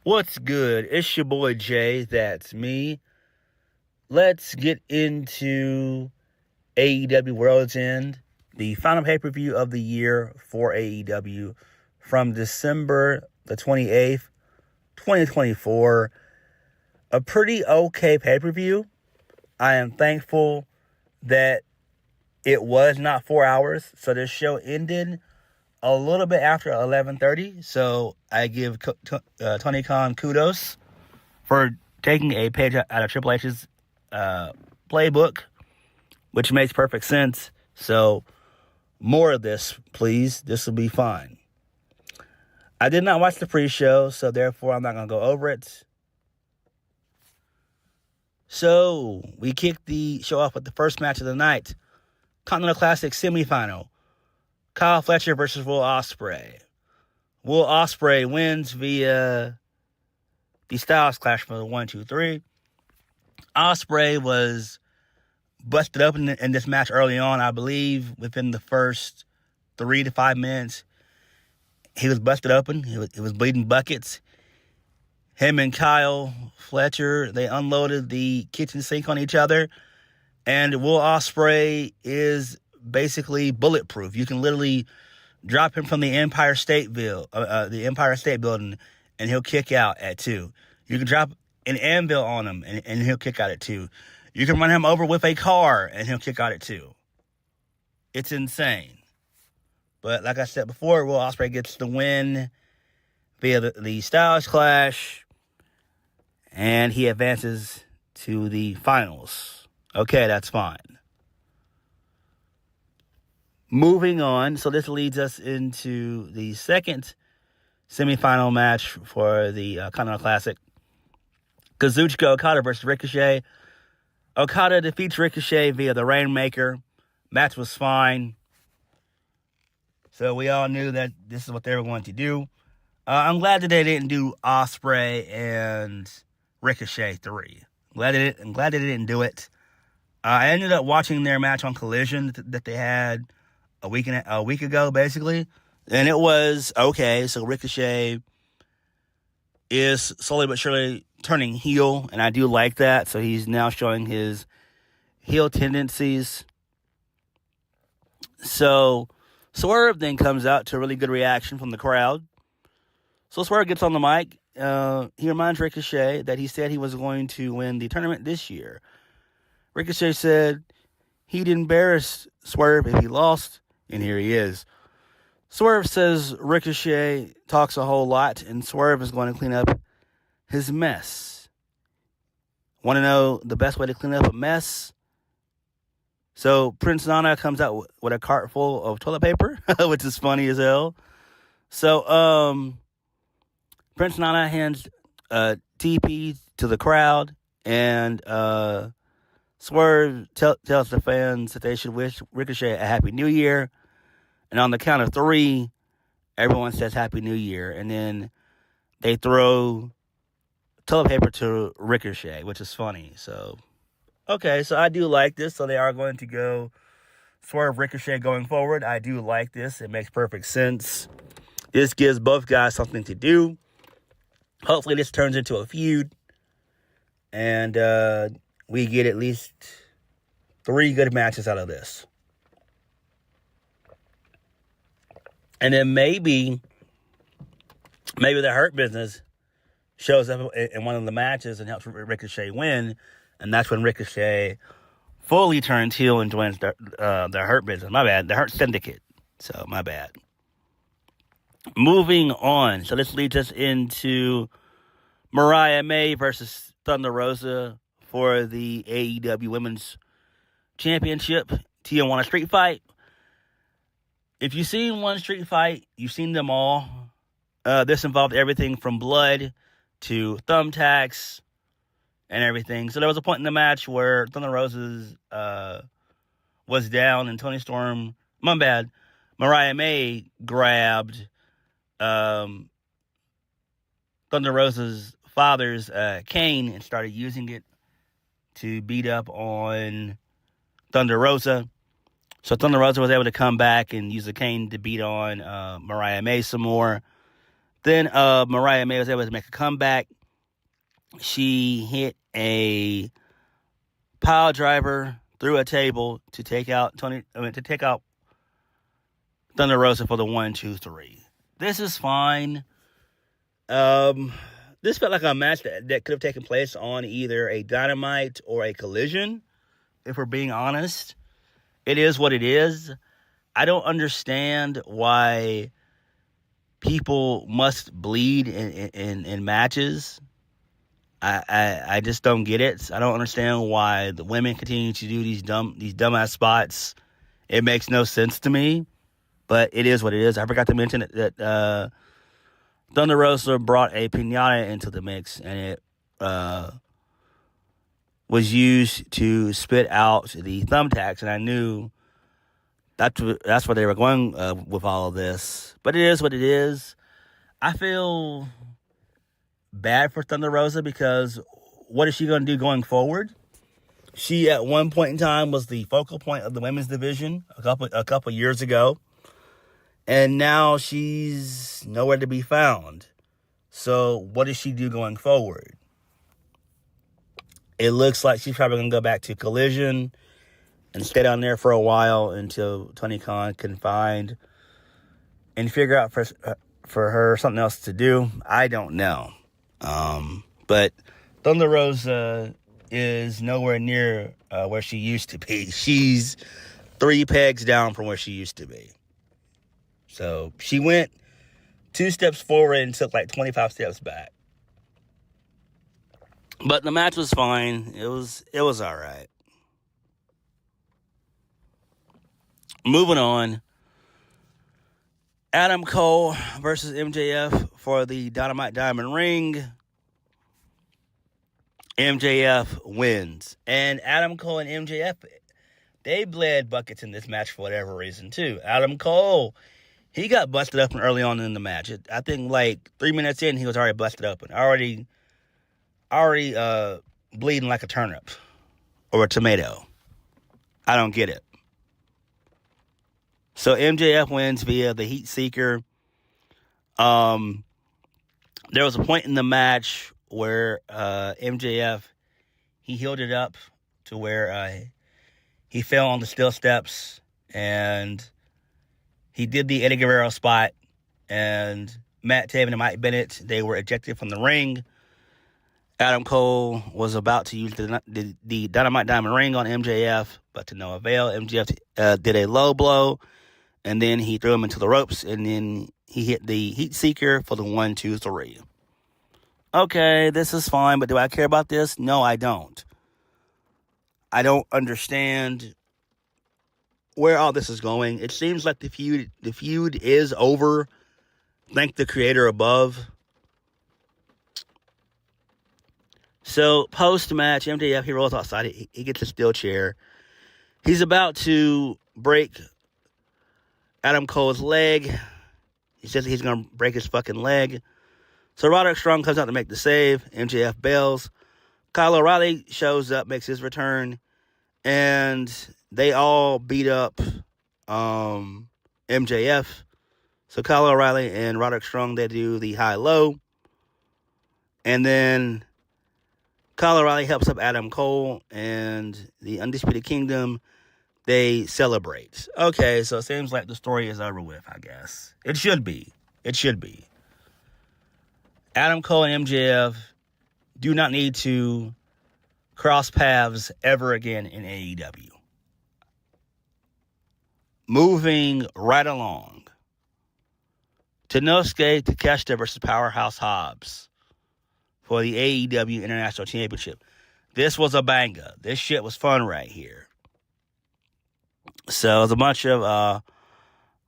What's good? It's your boy Jay. That's me. Let's get into AEW World's End, the final pay-per-view of the year for AEW from December the 28th, 2024. A pretty okay pay-per-view. I am thankful that it was not 4 hours, so this show ended a little bit after 11:30, so I give Tony Khan kudos for taking a page out of Triple H's playbook, which makes perfect sense. So more of this, please. This will be fine. I did not watch the pre-show, so therefore I'm not going to go over it. So we kicked the show off with the first match of the night, Continental Classic semifinal. Kyle Fletcher versus Will Ospreay. Will Ospreay wins via the Styles Clash for the 1, 2, 3. Ospreay was busted up in this match early on. I believe within the first 3 to 5 minutes, he was busted open. He was bleeding buckets. Him and Kyle Fletcher, they unloaded the kitchen sink on each other. And Will Ospreay is basically bulletproof. You can literally drop him from the Empire State Building, and he'll kick out at 2. You can drop an anvil on him, and he'll kick out at 2. You can run him over with a car, and he'll kick out at 2. It's insane. But like I said before, Will Ospreay gets the win via the Styles Clash, and he advances to the finals. Okay, that's fine. Moving on, so this leads us into the second semifinal match for the Continental Classic. Kazuchika Okada versus Ricochet. Okada defeats Ricochet via the Rainmaker. Match was fine. So we all knew that this is what they were going to do. I'm glad that they didn't do Ospreay and Ricochet 3. I'm glad they didn't do it. I ended up watching their match on Collision that they had a week ago, basically, and it was okay. So Ricochet is slowly but surely turning heel, and I do like that. So he's now showing his heel tendencies. So Swerve then comes out to a really good reaction from the crowd. So Swerve gets on the mic. He reminds Ricochet that he said he was going to win the tournament this year. Ricochet said he'd embarrass Swerve if he lost, and here he is. Swerve says Ricochet talks a whole lot, and Swerve is going to clean up his mess. Want to know the best way to clean up a mess? So Prince Nana comes out with a cart full of toilet paper, which is funny as hell. So Prince Nana hands TP to the crowd, and Swerve tells the fans that they should wish Ricochet a Happy New Year. And on the count of 3, everyone says Happy New Year. And then they throw toilet paper to Ricochet, which is funny. So, okay, so I do like this. So they are going to go Swerve Ricochet going forward. I do like this. It makes perfect sense. This gives both guys something to do. Hopefully this turns into a feud. And we get at least 3 good matches out of this. And then maybe the Hurt Business shows up in one of the matches and helps Ricochet win. And that's when Ricochet fully turns heel and joins the Hurt Business. My bad. The Hurt Syndicate. So, my bad. Moving on. So, this leads us into Mariah May versus Thunder Rosa for the AEW Women's Championship. Tijuana Street Fight. If you've seen one street fight, you've seen them all. This involved everything from blood to thumbtacks and everything. So there was a point in the match where Thunder Rosa was down and Mariah May grabbed Thunder Rosa's father's cane and started using it to beat up on Thunder Rosa. So Thunder Rosa was able to come back and use the cane to beat on Mariah May some more. Then Mariah May was able to make a comeback. She hit a pile driver through a table to take out Thunder Rosa for the 1, 2, 3. This is fine. This felt like a match that could have taken place on either a Dynamite or a Collision, if we're being honest. It is what it is. I don't understand why people must bleed in matches. I just don't get it. I don't understand why the women continue to do these dumbass spots. It makes no sense to me, but it is what it is. I forgot to mention that Thunder Rosa brought a piñata into the mix, and it was used to spit out the thumbtacks, and I knew that's where they were going with all of this. But it is what it is. I feel bad for Thunder Rosa because what is she going to do going forward? She, at one point in time, was the focal point of the women's division a couple years ago. And now she's nowhere to be found. So what does she do going forward? It looks like she's probably going to go back to Collision and stay down there for a while until Tony Khan can find and figure out for her something else to do. I don't know. But Thunder Rosa is nowhere near where she used to be. She's 3 pegs down from where she used to be. So she went 2 steps forward and took like 25 steps back. But the match was fine. It was all right. Moving on. Adam Cole versus MJF for the Dynamite Diamond Ring. MJF wins. And Adam Cole and MJF, they bled buckets in this match for whatever reason, too. Adam Cole, he got busted open early on in the match. I think like 3 minutes in, he was already busted open. Already bleeding like a turnip or a tomato. I don't get it. So MJF wins via the Heat Seeker. There was a point in the match where MJF, he healed it up to where he fell on the steel steps and he did the Eddie Guerrero spot, and Matt Taven and Mike Bennett, they were ejected from the ring. Adam Cole was about to use the Dynamite Diamond Ring on MJF, but to no avail. MJF did a low blow, and then he threw him into the ropes, and then he hit the Heat Seeker for the 1, 2, 3. Okay, this is fine, but do I care about this? No, I don't. I don't understand where all this is going. It seems like the feud is over. Thank the creator above. So, post-match, MJF, he rolls outside. He gets a steel chair. He's about to break Adam Cole's leg. He says he's going to break his fucking leg. So, Roderick Strong comes out to make the save. MJF bails. Kyle O'Reilly shows up, makes his return. And they all beat up MJF. So, Kyle O'Reilly and Roderick Strong, they do the high-low. And then Kyle O'Reilly helps up Adam Cole, and the Undisputed Kingdom, they celebrate. Okay, so it seems like the story is over with, I guess. It should be. It should be. Adam Cole and MJF do not need to cross paths ever again in AEW. Moving right along. Tenosuke Takeshita versus Powerhouse Hobbs for the AEW International Championship. This was a banger. This shit was fun right here. So it was a bunch of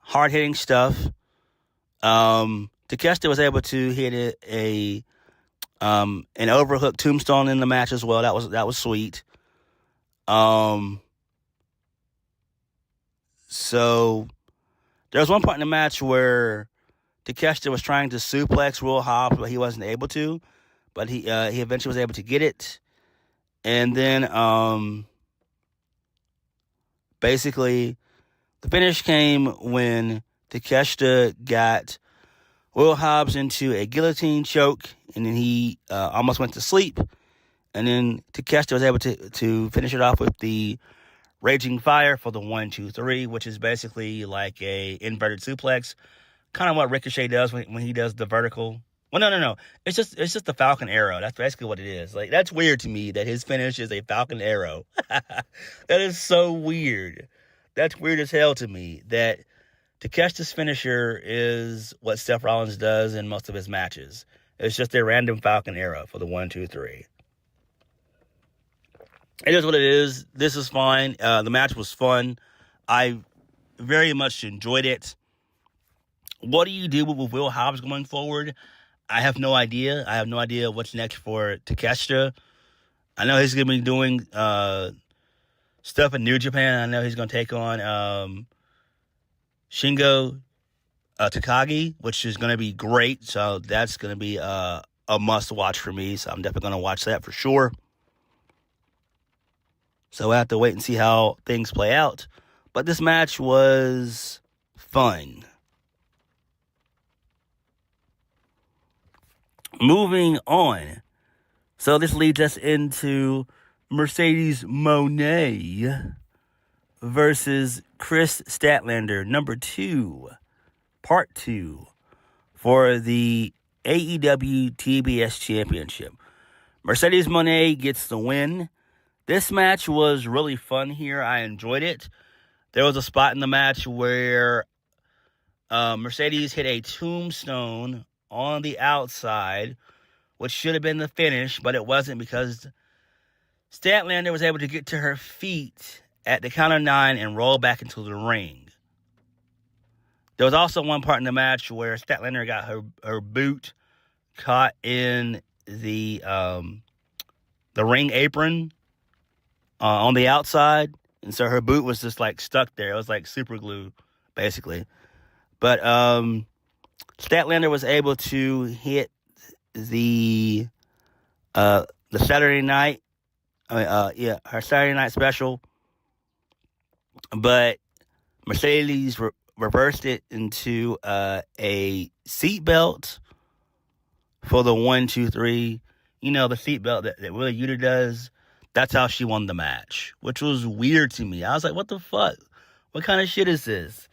hard-hitting stuff. Takeshita was able to hit an overhook tombstone in the match as well. That was sweet. So there was one point in the match where Takeshita was trying to suplex Will Hobbs, but he wasn't able to. But he eventually was able to get it. And then basically the finish came when Takeshita got Will Hobbs into a guillotine choke, and then he almost went to sleep. And then Takeshita was able to finish it off with the Raging Fire for the 1-2-3, which is basically like a inverted suplex, kind of what Ricochet does when he does the vertical. Well, no. It's just the Falcon Arrow. That's basically what it is. Like, that's weird to me that his finish is a Falcon Arrow. That is so weird. That's weird as hell to me. That Takeshita's finisher is what Seth Rollins does in most of his matches. It's just a random Falcon Arrow for the 1-2-3. It is what it is. This is fine. The match was fun. I very much enjoyed it. What do you do with Will Hobbs going forward? I have no idea. I have no idea what's next for Takeshita. I know he's going to be doing stuff in New Japan. I know he's going to take on Shingo Takagi, which is going to be great. So that's going to be a must-watch for me. So I'm definitely going to watch that for sure. So we'll have to wait and see how things play out. But this match was fun. Moving on. So this leads us into Mercedes Moné versus Chris Statlander, number 2, part 2, for the AEW TBS Championship. Mercedes Moné gets the win. This match was really fun here. I enjoyed it. There was a spot in the match where Mercedes hit a tombstone on the outside, which should have been the finish, but it wasn't because Statlander was able to get to her feet at the count of 9 and roll back into the ring. There was also one part in the match where Statlander got her boot caught in the ring apron on the outside, and so her boot was just like stuck there. It was like super glue, basically. But Statlander was able to hit the Saturday night, her Saturday night special, but Mercedes reversed it into a seatbelt for the 1-2-3. You know, the seatbelt that Will Ospreay does. That's how she won the match, which was weird to me. I was like, what the fuck? What kind of shit is this?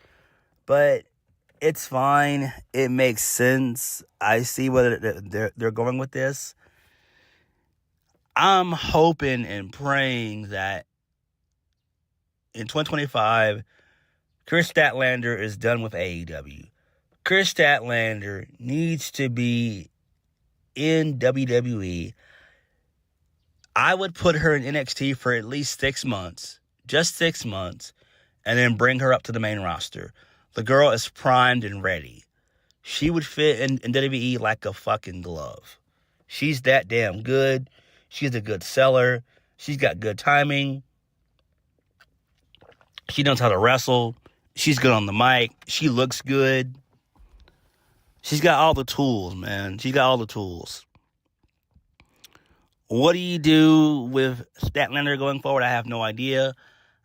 But it's fine. It makes sense. I see where they're going with this. I'm hoping and praying that in 2025, Chris Statlander is done with AEW. Chris Statlander needs to be in WWE. I would put her in NXT for at least 6 months, just 6 months, and then bring her up to the main roster. The girl is primed and ready. She would fit in WWE like a fucking glove. She's that damn good. She's a good seller. She's got good timing. She knows how to wrestle. She's good on the mic. She looks good. She's got all the tools, man. She's got all the tools. What do you do with Statlander going forward? I have no idea.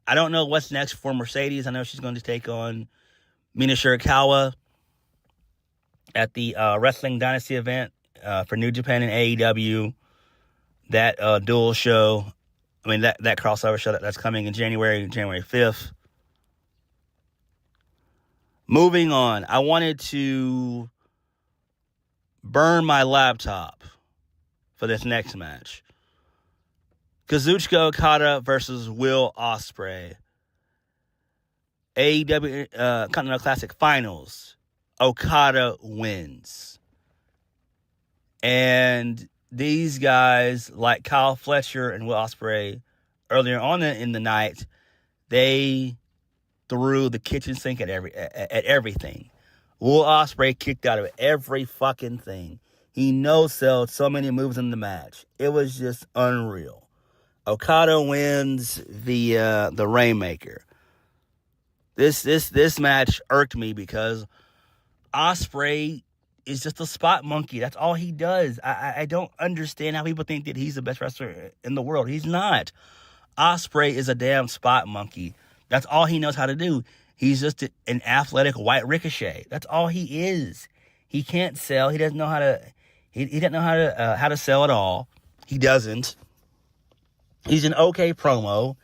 I don't know what's next for Mercedes. I know she's going to take on Mina Shirakawa at the Wrestling Dynasty event for New Japan and AEW. That dual show, that crossover show that's coming in January 5th. Moving on, I wanted to burn my laptop for this next match. Kazuchika Okada versus Will Ospreay. AEW Continental Classic Finals. Okada wins. And these guys, like Kyle Fletcher and Will Ospreay, earlier on in the night, they threw the kitchen sink at everything. Will Ospreay kicked out of every fucking thing. He no-sold so many moves in the match. It was just unreal. Okada wins the Rainmaker. This match irked me because Ospreay is just a spot monkey. That's all he does. I don't understand how people think that he's the best wrestler in the world. He's not. Ospreay is a damn spot monkey. That's all he knows how to do. He's just an athletic white Ricochet. That's all he is. He can't sell. He doesn't know how to. He doesn't know how to sell at all. He doesn't. He's an okay promo,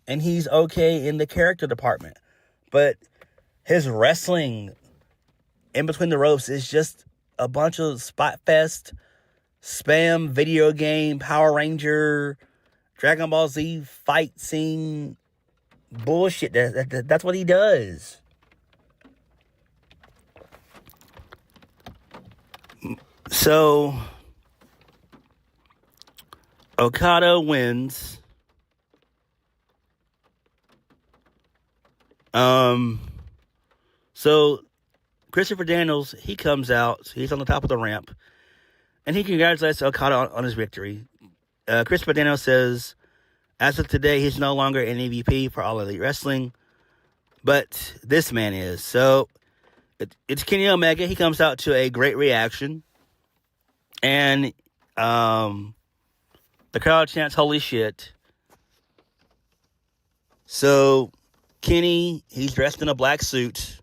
and he's okay in the character department. But his wrestling in between the ropes is just a bunch of spot fest, spam, video game, Power Ranger, Dragon Ball Z fight scene bullshit. That's what he does. So, Okada wins. So Christopher Daniels, he comes out. He's on the top of the ramp, and he congratulates Okada on his victory. Christopher Daniels says, as of today, he's no longer an EVP for All Elite Wrestling, but this man is. So it's Kenny Omega. He comes out to a great reaction, and the crowd chants, "Holy shit!" So Kenny, he's dressed in a black suit,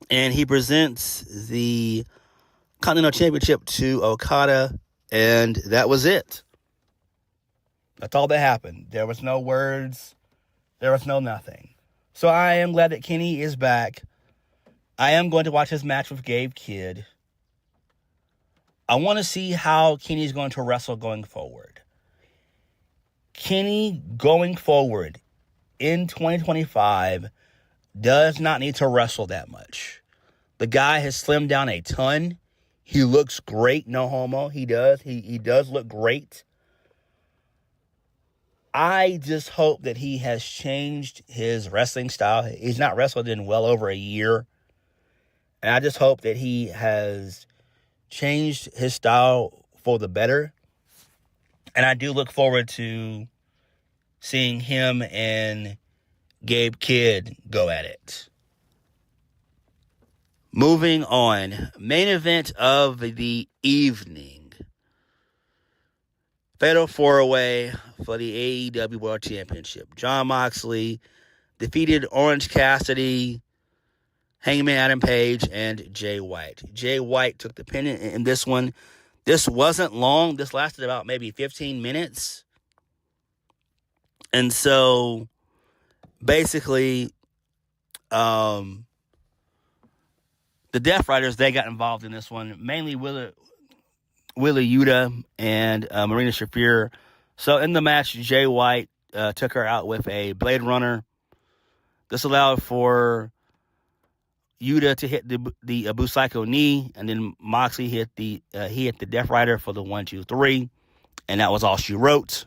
and he presents the Continental Championship to Okada, and that was it. That's all that happened. There was no words. There was no nothing. So I am glad that Kenny is back. I am going to watch his match with Gabe Kidd. I want to see how Kenny's going to wrestle going forward. Kenny, going forward in 2025, does not need to wrestle that much. The guy has slimmed down a ton. He looks great, no homo. He does. He does look great. I just hope that he has changed his wrestling style. He's not wrestled in well over a year. And I just hope that he has changed his style for the better. And I do look forward to seeing him and Gabe Kidd go at it. Moving on. Main event of the evening. Fatal 4-way for the AEW World Championship. Jon Moxley defeated Orange Cassidy, Hangman Adam Page, and Jay White. Jay White took the pin in this one. This wasn't long. This lasted about maybe 15 minutes. And so, basically, the Death Riders, they got involved in this one. Mainly Wheeler Yuta and Marina Shafir. So in the match, Jay White took her out with a Blade Runner. This allowed for Yuta to hit the Abu Psycho knee, and then Moxley hit the Death Rider for the 1-2-3, and that was all she wrote.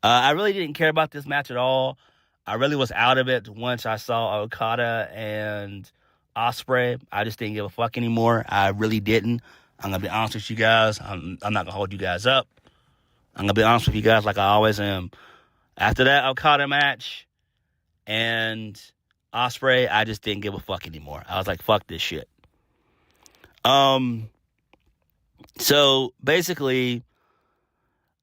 I really didn't care about this match at all. I really was out of it once I saw Okada and Ospreay. I just didn't give a fuck anymore. I really didn't. I'm going to be honest with you guys. I'm not going to hold you guys up. I'm going to be honest with you guys like I always am. After that Okada match and Ospreay, I just didn't give a fuck anymore. I was like, fuck this shit. So, basically,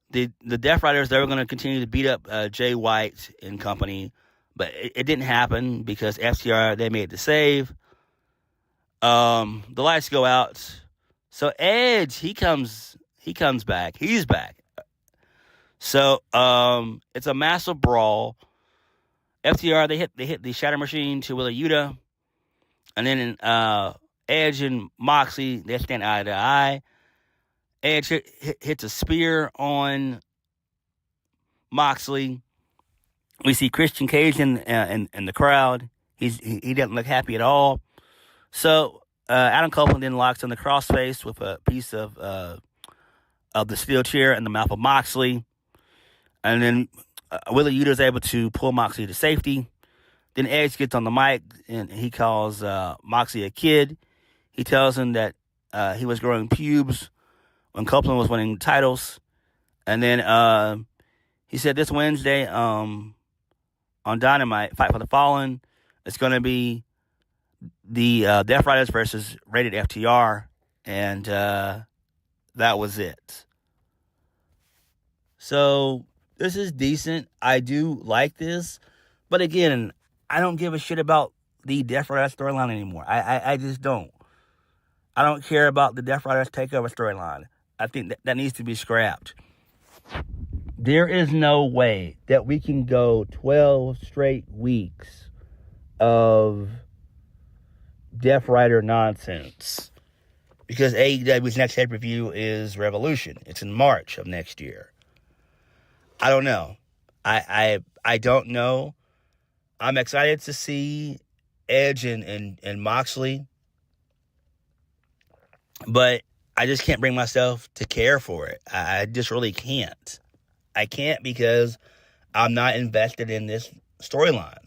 the Death Riders, they were going to continue to beat up Jay White and company, but it didn't happen because FTR, they made the save. The lights go out. So Edge, he comes back. He's back. So it's a massive brawl. FTR, they hit the Shatter Machine to Wheeler Yuta, and then Edge and Moxley, they stand eye to eye. Edge hits a spear on Moxley. We see Christian Cage in the crowd. He doesn't look happy at all. So Adam Copeland then locks in the crossface with a piece of the steel chair in the mouth of Moxley. And then Wheeler Yuta is able to pull Moxley to safety. Then Edge gets on the mic and he calls Moxley a kid. He tells him that he was growing pubes when Copeland was winning titles. And then he said this Wednesday on Dynamite, Fight for the Fallen, it's going to be the Death Riders versus Rated FTR, and that was it. So this is decent. I do like this, but again, I don't give a shit about the Death Riders storyline anymore. I just don't. I don't care about the Death Riders takeover storyline. I think that needs to be scrapped. There is no way that we can go 12 straight weeks of Death Rider nonsense. Because AEW's next pay-per-view is Revolution. It's in March of next year. I don't know. I don't know. I'm excited to see Edge and Moxley. But I just can't bring myself to care for it. I just really can't. I can't because I'm not invested in this storyline.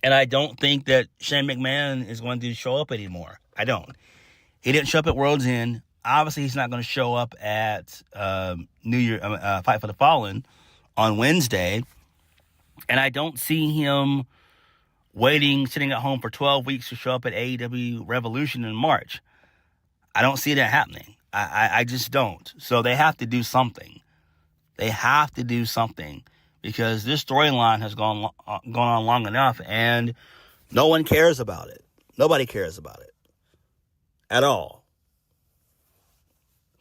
And I don't think that Shane McMahon is going to show up anymore. I don't. He didn't show up at World's End. Obviously, he's not going to show up at New Year Fight for the Fallen on Wednesday. And I don't see him sitting at home for 12 weeks to show up at AEW Revolution in March. I don't see that happening. I just don't. So they have to do something. They have to do something because this storyline has gone on long enough and no one cares about it. Nobody cares about it at all.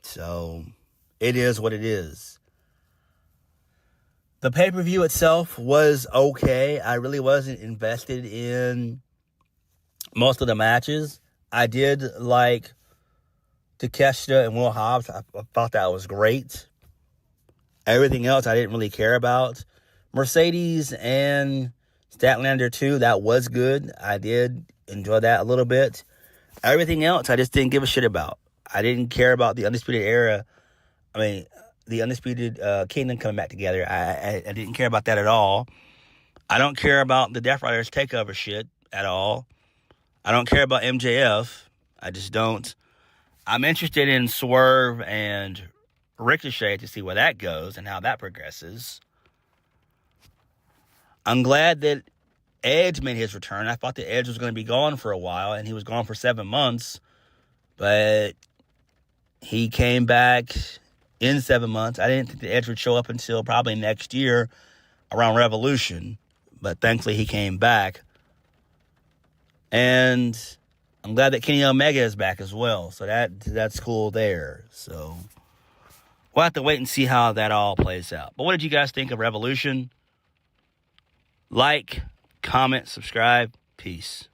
So it is what it is. The pay-per-view itself was okay. I really wasn't invested in most of the matches. I did like Takeshita and Will Hobbs. I thought that was great. Everything else I didn't really care about. Mercedes and Statlander 2, that was good. I did enjoy that a little bit. Everything else I just didn't give a shit about. I didn't care about the Undisputed Era. The Undisputed Kingdom coming back together. I didn't care about that at all. I don't care about the Death Riders takeover shit at all. I don't care about MJF. I just don't. I'm interested in Swerve and Ricochet to see where that goes and how that progresses. I'm glad that Edge made his return. I thought that Edge was going to be gone for a while, and he was gone for 7 months. But he came back in 7 months. I didn't think the Edge would show up until probably next year around Revolution. But thankfully he came back. And I'm glad that Kenny Omega is back as well. So that's cool there. So we'll have to wait and see how that all plays out. But what did you guys think of Revolution? Like, comment, subscribe. Peace.